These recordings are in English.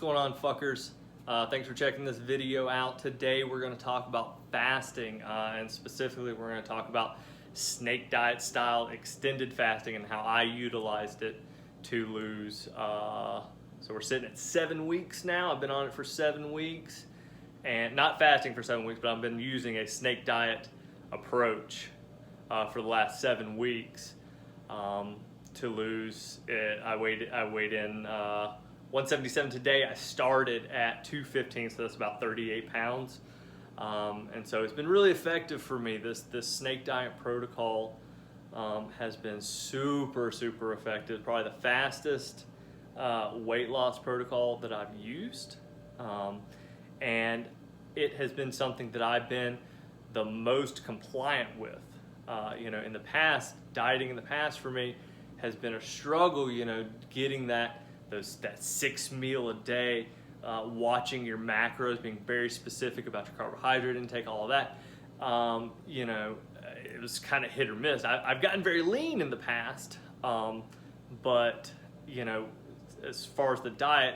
going on, fuckers? Thanks for checking this video out. Today we're going to talk about fasting, and specifically we're going to talk about snake diet style extended fasting and how I utilized it to lose. So we're sitting at 7 weeks now. I've been on it for 7 weeks, and not fasting for 7 weeks, but I've been using a snake diet approach for the last 7 weeks to lose it. I weighed in 177 today. I started at 215, so that's about 38 pounds. And so it's been really effective for me. This snake diet protocol has been super effective. Probably the fastest weight loss protocol that I've used. And it has been something that I've been the most compliant with. In the past, dieting in the past for me has been a struggle, getting that 6 meal a day, watching your macros, being very specific about your carbohydrate intake, all of that. It was kind of hit or miss. I've gotten very lean in the past, but as far as the diet,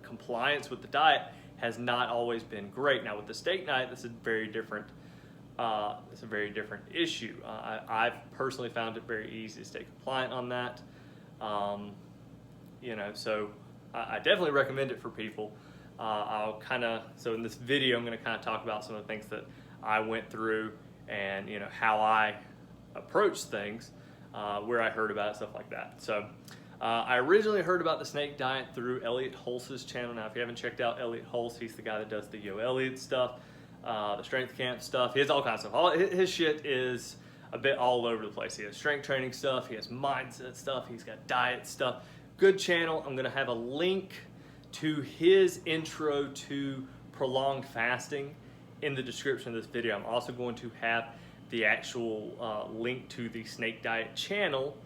compliance with the diet has not always been great. Now with the steak diet, this is very different. It's a very different issue. I've personally found it very easy to stay compliant on that. So I definitely recommend it for people. So in this video, I'm going to kind of talk about some of the things that I went through and, how I approach things, where I heard about it, stuff like that. So I originally heard about the snake diet through Elliot Hulse's channel. Now, if you haven't checked out Elliot Hulse, he's the guy that does the Elliot stuff, the strength camp stuff. He has all kinds of stuff. His shit is a bit all over the place. He has strength training stuff. He has mindset stuff. He's got diet stuff. Good channel. I'm going to have a link to his intro to prolonged fasting in the description of this video. I'm also going to have the actual link to the snake diet channel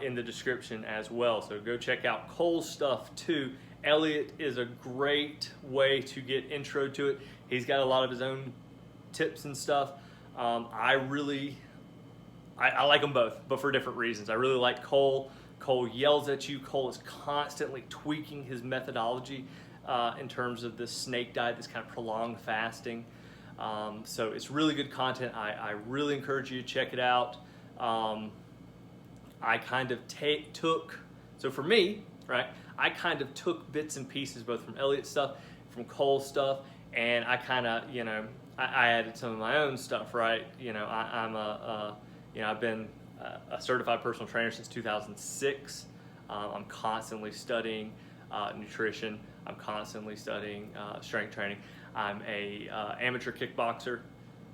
in the description as well. So go check out Cole's stuff too. Elliot is a great way to get intro to it. He's got a lot of his own tips and stuff. I like them both, but for different reasons. I really like Cole. Cole yells at you. Cole is constantly tweaking his methodology in terms of this snake diet, this kind of prolonged fasting. So it's really good content. I really encourage you to check it out. I kind of so for me, right, I kind of took bits and pieces both from Elliot's stuff, from Cole's stuff, and I kind of, I added some of my own stuff, right? I've been a certified personal trainer since 2006. I'm constantly studying nutrition. I'm constantly studying strength training. I'm a amateur kickboxer.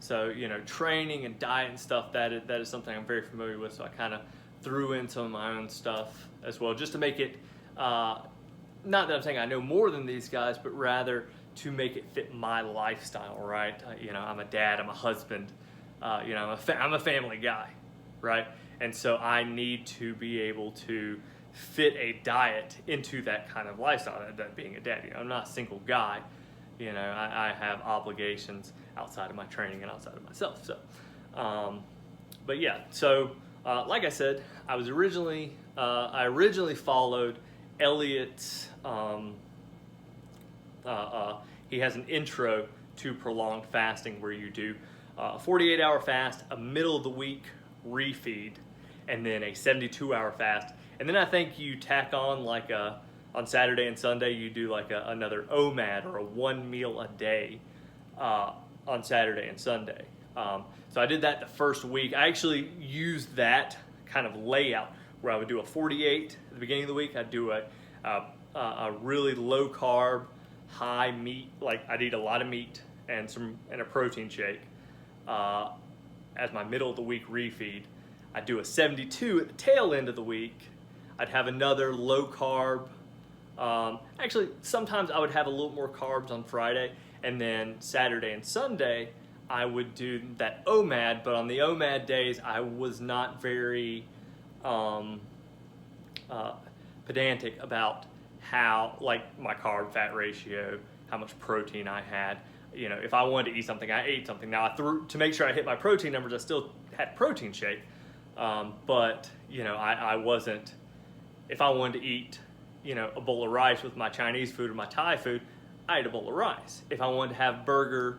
So, training and diet and stuff, that is something I'm very familiar with. So I kind of threw in some of my own stuff as well, just to make it, not that I'm saying I know more than these guys, but rather to make it fit my lifestyle, right? I'm a dad, I'm a husband, I'm a family guy, right? And so I need to be able to fit a diet into that kind of lifestyle, that being a dad. I'm not a single guy. I have obligations outside of my training and outside of myself. So, but yeah, so like I said, I originally followed Elliot's, he has an intro to prolonged fasting where you do a 48-hour fast, a middle of the week refeed, and then a 72-hour fast. And then I think you tack on on Saturday and Sunday, you do another OMAD, or a 1 meal a day on Saturday and Sunday. So I did that the first week. I actually used that kind of layout where I would do a 48 at the beginning of the week. I'd do a really low carb, high meat, I'd eat a lot of meat and a protein shake as my middle of the week refeed. I'd do a 72 at the tail end of the week. I'd have another low carb. Actually, sometimes I would have a little more carbs on Friday, and then Saturday and Sunday I would do that OMAD, but on the OMAD days I was not very pedantic about how, my carb fat ratio, how much protein I had. If I wanted to eat something, I ate something. Now to make sure I hit my protein numbers, I still had protein shake. But I wasn't, if I wanted to eat you know, a bowl of rice with my Chinese food or my Thai food, I ate a bowl of rice. If I wanted to have burger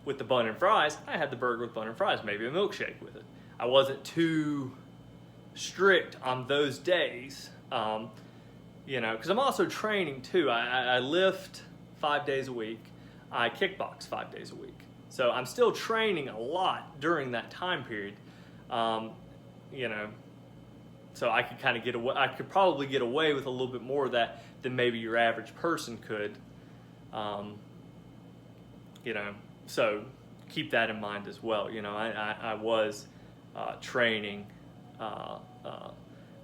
with the bun and fries, I had the burger with bun and fries, maybe a milkshake with it. I wasn't too strict on those days, you know, because I'm also training too. I lift 5 days a week. I kickbox 5 days a week. So I'm still training a lot during that time period, you know, so I could kind of get away. I could probably get away with a little bit more of that than maybe your average person could, you know, so keep that in mind as well. You know, I was training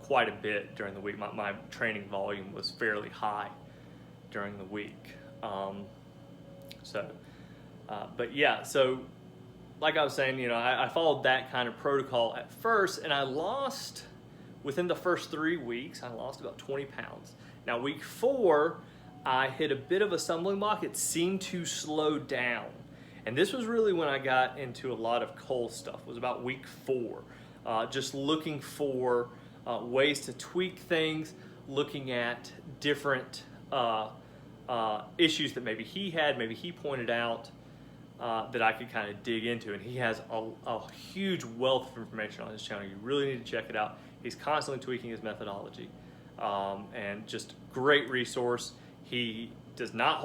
quite a bit during the week. My training volume was fairly high during the week. But yeah, so like I was saying, you know, I followed that kind of protocol at first, and I lost, within the first 3 weeks, I lost about 20 pounds. Now, week 4, I hit a bit of a stumbling block. It seemed to slow down. And this was really when I got into a lot of Hulse stuff. It was about week 4. Just looking for ways to tweak things, looking at different issues that maybe he had, maybe he pointed out, that I could kind of dig into. And he has a huge wealth of information on his channel. You really need to check it out. He's constantly tweaking his methodology, and just great resource. He is not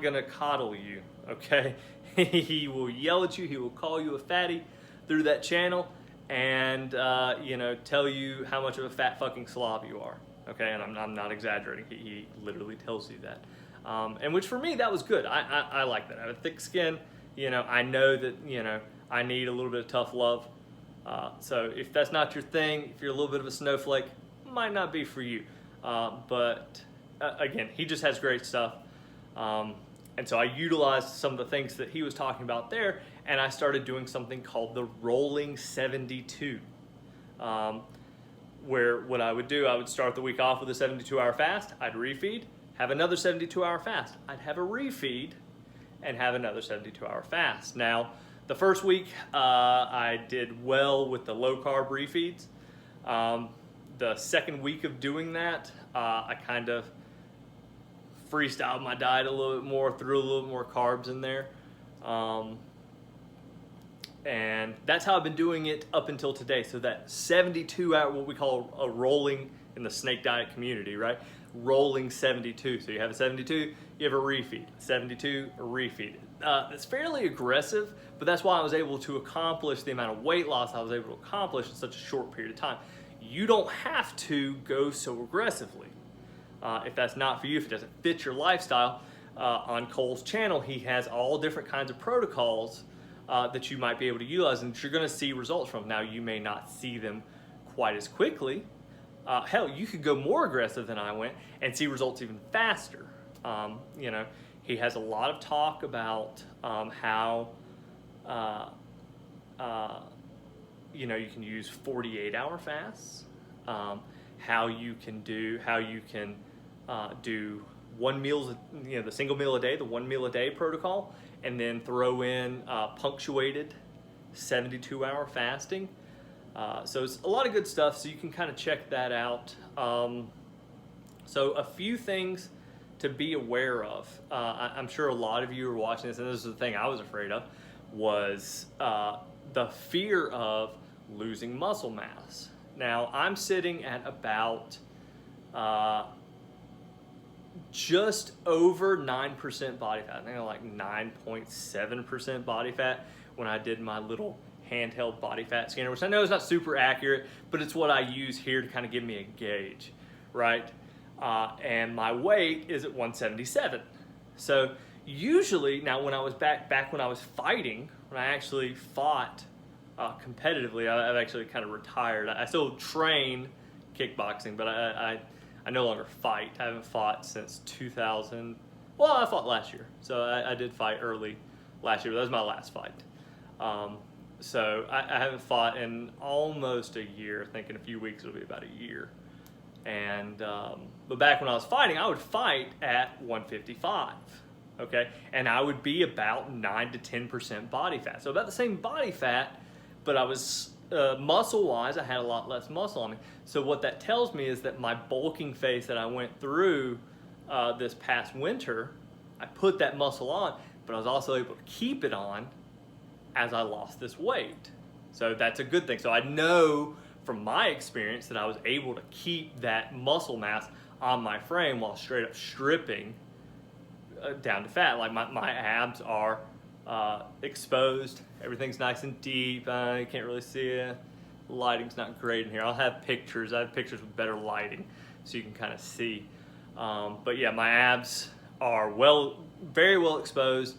gonna coddle you, okay? He will yell at you, he will call you a fatty through that channel, and you know, tell you how much of a fat fucking slob you are, okay? And I'm not exaggerating. He literally tells you that. And which for me, that was good. I like that. I have a thick skin. You know, I know that, you know, I need a little bit of tough love. So if that's not your thing, if you're a little bit of a snowflake, might not be for you. But again, he just has great stuff. And so I utilized some of the things that he was talking about there, and I started doing something called the rolling 72. Where what I would do, I would start the week off with a 72-hour fast. I'd refeed, have another 72-hour fast. I'd have a refeed and have another 72-hour fast. Now, the first week, I did well with the low-carb refeeds. The second week of doing that, I kind of freestyled my diet a little bit more, threw a little bit more carbs in there. And that's how I've been doing it up until today. So that 72-hour, what we call a rolling in the snake diet community, right? Rolling 72. So you have a 72, you have a refeed. 72, a refeed. It's fairly aggressive, but that's why I was able to accomplish the amount of weight loss I was able to accomplish in such a short period of time. You don't have to go so aggressively. If that's not for you, if it doesn't fit your lifestyle, on Cole's channel, he has all different kinds of protocols that you might be able to utilize and that you're going to see results from. Now, you may not see them quite as quickly. Hell, you could go more aggressive than I went and see results even faster. You know, he has a lot of talk about how you know, you can use 48-hour fasts, how you can do 1 meal, you know, the single meal a day, the 1 meal a day protocol, and then throw in punctuated 72-hour fasting. So it's a lot of good stuff, so you can kind of check that out. So a few things to be aware of. I'm sure a lot of you are watching this, and this is the thing I was afraid of, was the fear of losing muscle mass. Now, I'm sitting at about just over 9% body fat. I think I'm like 9.7% body fat when I did my little handheld body fat scanner, which I know is not super accurate, but it's what I use here to kind of give me a gauge, right? And my weight is at 177. So usually, now when I was back when I was fighting, when I actually fought competitively, I've actually kind of retired. I still train kickboxing, but I no longer fight. I haven't fought since 2000. Well, I fought last year, so I did fight early last year. But that was my last fight. So I haven't fought in almost a year. I think in a few weeks it'll be about a year. And but back when I was fighting, I would fight at 155. Okay, and I would be about 9 to 10% body fat. So about the same body fat, but I was muscle-wise, I had a lot less muscle on me. So what that tells me is that my bulking phase that I went through this past winter, I put that muscle on, but I was also able to keep it on as I lost this weight. So that's a good thing. So I know from my experience that I was able to keep that muscle mass on my frame while straight up stripping down to fat. Like my abs are exposed. Everything's nice and deep. You can't really see it. Lighting's not great in here. I'll have pictures. I have pictures with better lighting so you can kind of see. But yeah, my abs are very well exposed.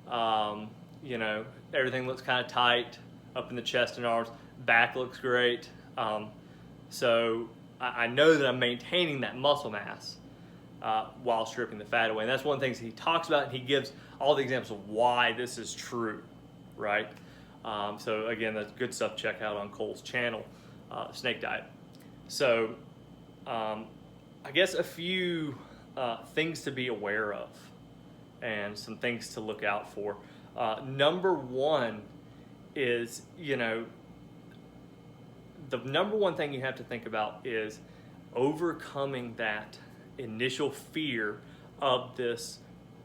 You know, everything looks kind of tight up in the chest and arms. Back looks great. So I know that I'm maintaining that muscle mass while stripping the fat away. And that's one of the things he talks about, and he gives all the examples of why this is true, right? So again, that's good stuff. Check out on Cole's channel, Snake Diet. So I guess a few things to be aware of and some things to look out for. Number one is, you know, the number one thing you have to think about is overcoming that initial fear of this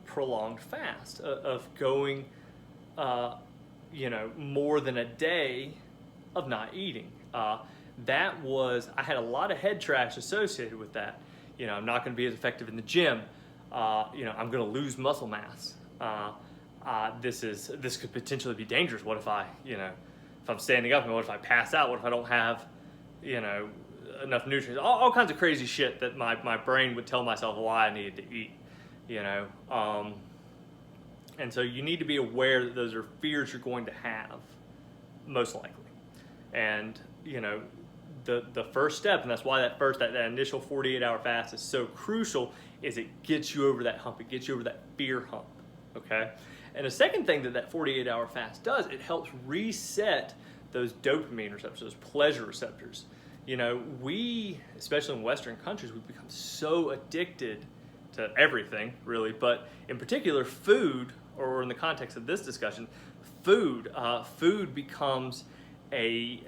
prolonged fast, of going, you know, more than a day of not eating. I had a lot of head trash associated with that. You know, I'm not going to be as effective in the gym. You know, I'm going to lose muscle mass. This could potentially be dangerous. What if if I'm standing up, and what if I pass out? What if I don't have, you know, enough nutrients? All kinds of crazy shit that my brain would tell myself why I needed to eat, you know. And so you need to be aware that those are fears you're going to have, most likely. And, you know, the first step, and that's why that initial 48-hour fast is so crucial, is it gets you over that hump. It gets you over that fear hump, okay? And the second thing that 48-hour fast does, it helps reset those dopamine receptors, those pleasure receptors. You know, we, especially in Western countries, we've become so addicted to everything, really, but in particular food, or in the context of this discussion, food becomes a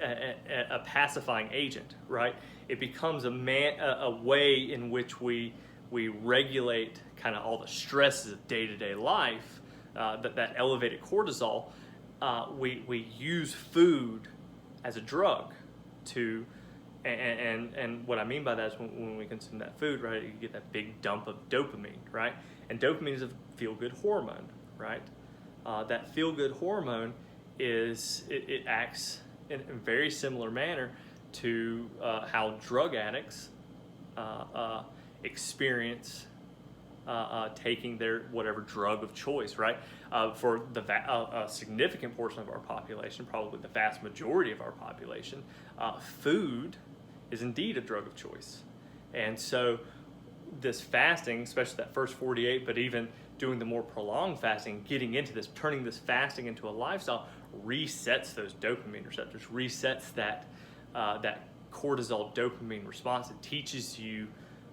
pacifying agent, right? It becomes a way in which we regulate kind of all the stresses of day-to-day life, that elevated cortisol. We use food as a drug to, and what I mean by that is when we consume that food, right, you get that big dump of dopamine, right? And dopamine is a feel-good hormone, right? That feel-good hormone it acts in a very similar manner to how drug addicts experience taking their whatever drug of choice, right? For a significant portion of our population, probably the vast majority of our population, food is indeed a drug of choice. And so this fasting, especially that first 48, but even doing the more prolonged fasting, getting into this, turning this fasting into a lifestyle, resets those dopamine receptors, resets that cortisol dopamine response. It teaches you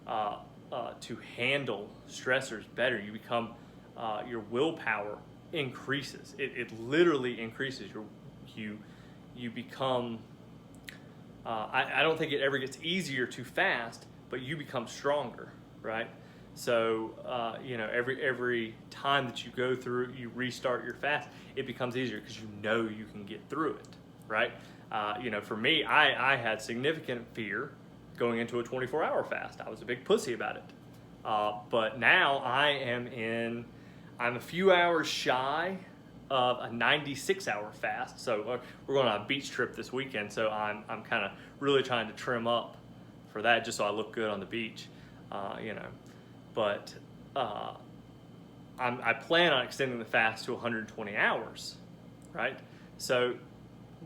to handle stressors better. You become, your willpower increases. It literally increases. You become, I don't think it ever gets easier to fast, but you become stronger, right? So, you know, every time that you go through, you restart your fast, it becomes easier because you know you can get through it, right? You know, for me, I had significant fear going into a 24-hour fast. I was a big pussy about it. But now I'm a few hours shy of a 96-hour fast. So we're going on a beach trip this weekend. So I'm kind of really trying to trim up for that, just so I look good on the beach, you know. But I plan on extending the fast to 120 hours, right? So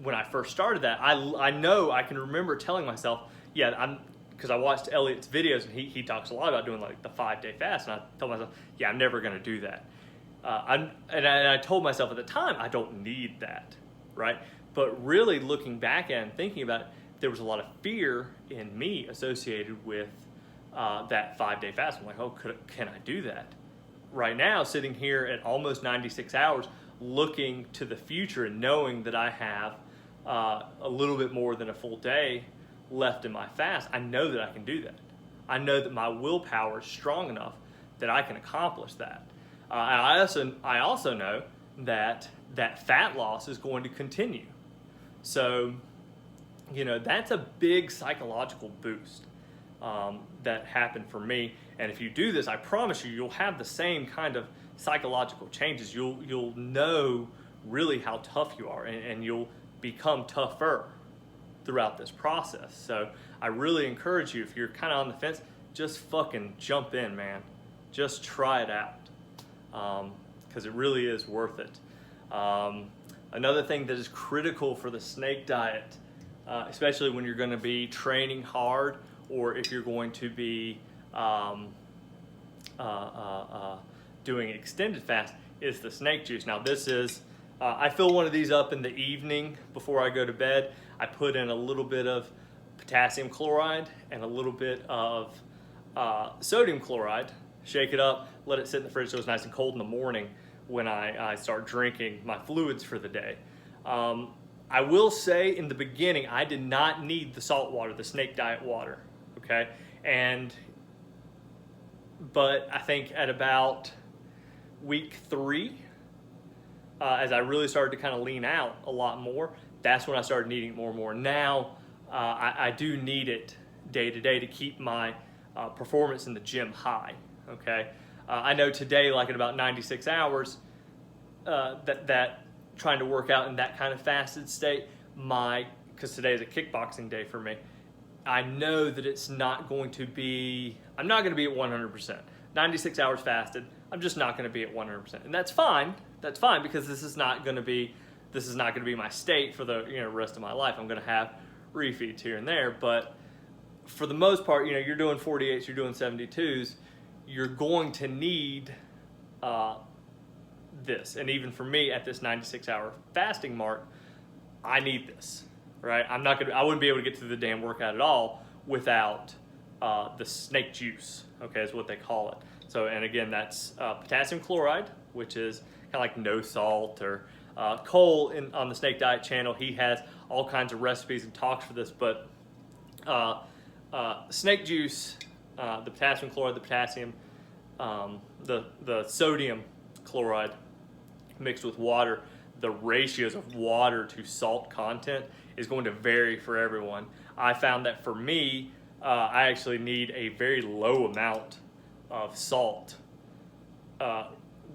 when I first started that, I know I can remember telling myself, yeah, because I watched Elliot's videos, and he talks a lot about doing like the 5-day fast, and I told myself, yeah, I'm never going to do that. And I told myself at the time, I don't need that, right? But really looking back at it and thinking about it, there was a lot of fear in me associated with that 5-day fast. I'm like, oh, can I do that? Right now, sitting here at almost 96 hours, looking to the future and knowing that I have a little bit more than a full day left in my fast, I know that I can do that. I know that my willpower is strong enough that I can accomplish that. And I also know that that fat loss is going to continue. So, you know, that's a big psychological boost that happened for me. And if you do this, I promise you, you'll have the same kind of psychological changes. You'll know really how tough you are, and you'll become tougher throughout this process. So I really encourage you, if you're kind of on the fence, just fucking jump in, man. Just try it out, because it really is worth it. Another thing that is critical for the snake diet, especially when you're going to be training hard, or if you're going to be doing extended fast, is the snake juice. Now this is, I fill one of these up in the evening before I go to bed. I put in a little bit of potassium chloride and a little bit of sodium chloride, shake it up, let it sit in the fridge so it's nice and cold in the morning when I start drinking my fluids for the day. I will say in the beginning, I did not need the salt water, the snake diet water, okay? But I think at about week 3, as I really started to kind of lean out a lot more, that's when I started needing it more and more. Now, I do need it day to day to keep my performance in the gym high, okay? I know today, like at about 96 hours, that trying to work out in that kind of fasted state, because today is a kickboxing day for me, I know that it's not going to be, I'm not going to be at 100%. 96 hours fasted, I'm just not going to be at 100%. And that's fine. That's fine, because this is not going to be my state for the rest of my life. I'm going to have refeeds here and there, but for the most part, you're doing 48s, you're doing 72s, you're going to need this. And even for me at this 96-hour fasting mark, I need this, right? I wouldn't be able to get through the damn workout at all without the snake juice, okay, is what they call it. So, and again, that's potassium chloride, which is kind of like no salt, or Cole on the Snake Diet channel, he has all kinds of recipes and talks for this, but snake juice, the potassium chloride, the potassium, the sodium chloride mixed with water, the ratios of water to salt content is going to vary for everyone. I found that for me, I actually need a very low amount of salt,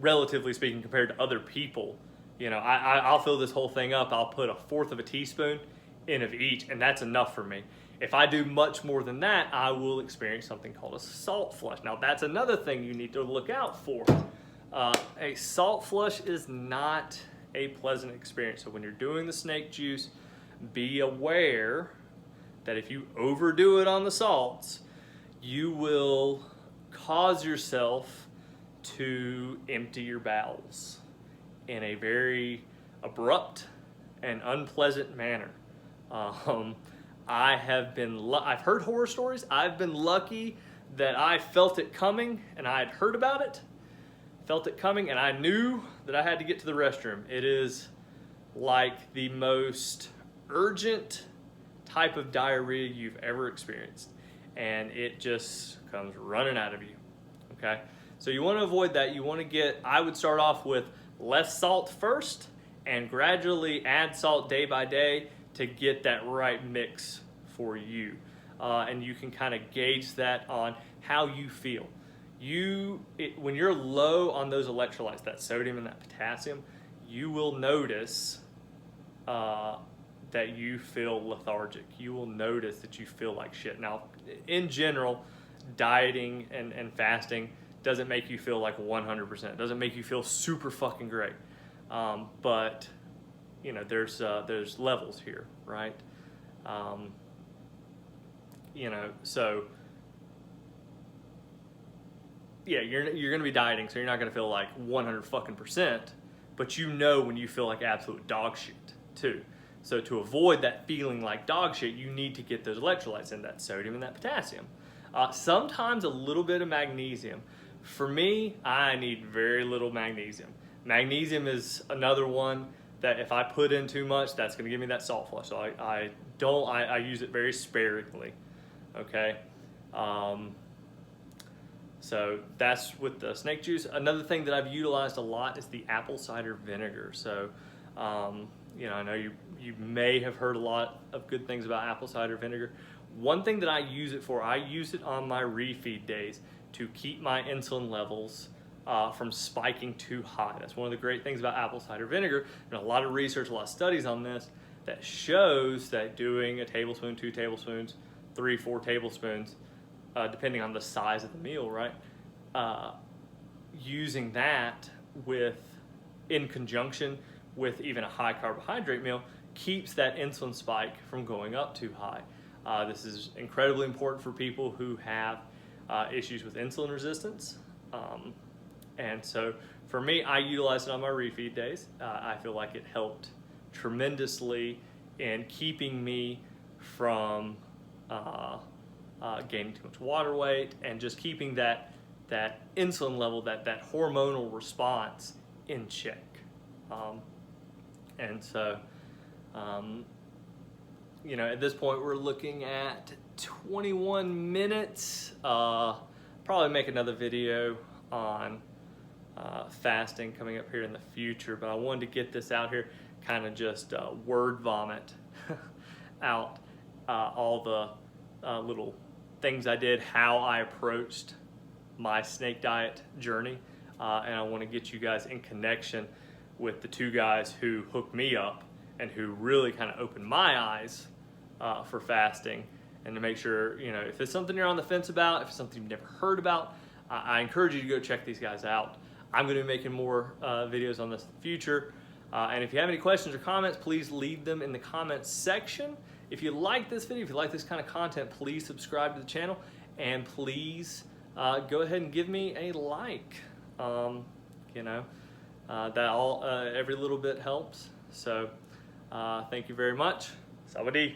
relatively speaking, compared to other people. I'll fill this whole thing up, I'll put 1/4 of a teaspoon in of each, and that's enough for me. If I do much more than that, I will experience something called a salt flush. Now, that's another thing you need to look out for. A salt flush is not a pleasant experience. So when you're doing the snake juice, be aware that if you overdo it on the salts, you will cause yourself to empty your bowels in a very abrupt and unpleasant manner. I've heard horror stories. I've been lucky that I felt it coming, and I had heard about it, felt it coming, and I knew that I had to get to the restroom. It is like the most urgent type of diarrhea you've ever experienced, and it just comes running out of you, okay? So you want to avoid that. You want to I would start off with less salt first and gradually add salt day by day to get that right mix for you. And you can kind of gauge that on how you feel. When you're low on those electrolytes, that sodium and that potassium, you will notice that you feel lethargic. You will notice that you feel like shit. Now, in general, dieting and fasting doesn't make you feel like 100%. It doesn't make you feel super fucking great. But there's levels here, right? So yeah, you're gonna be dieting, so you're not gonna feel like 100 fucking percent, but when you feel like absolute dog shit too. So to avoid that feeling like dog shit, you need to get those electrolytes in, that sodium and that potassium. Sometimes a little bit of magnesium. For me, I need very little magnesium. Magnesium is another one that if I put in too much, that's going to give me that salt flush. So I use it very sparingly. Okay. So that's with the snake juice. Another thing that I've utilized a lot is the apple cider vinegar. So, you know, I know you may have heard a lot of good things about apple cider vinegar. One thing that I use it for, I use it on my refeed days to keep my insulin levels from spiking too high. That's one of the great things about apple cider vinegar. There's a lot of research, a lot of studies on this that shows that doing a tablespoon, 2 tablespoons, 3, 4 tablespoons, depending on the size of the meal, right? Using that in conjunction with even a high carbohydrate meal keeps that insulin spike from going up too high. This is incredibly important for people who have issues with insulin resistance. And so for me, I utilize it on my refeed days. I feel like it helped tremendously in keeping me from gaining too much water weight and just keeping that insulin level, that hormonal response in check. And so, you know, at this point we're looking at 21 minutes. Probably make another video on fasting coming up here in the future, but I wanted to get this out here, kind of just word vomit out all the little things I did, how I approached my snake diet journey, and I want to get you guys in connection with the 2 guys who hooked me up and who really kind of opened my eyes for fasting, and to make sure, you know, if it's something you're on the fence about, if it's something you've never heard about, I encourage you to go check these guys out. I'm going to be making more videos on this in the future, and if you have any questions or comments, please leave them in the comments section. If you like this video, if you like this kind of content, please subscribe to the channel, and please go ahead and give me a like. You know, every little bit helps. So thank you very much. Sawadee.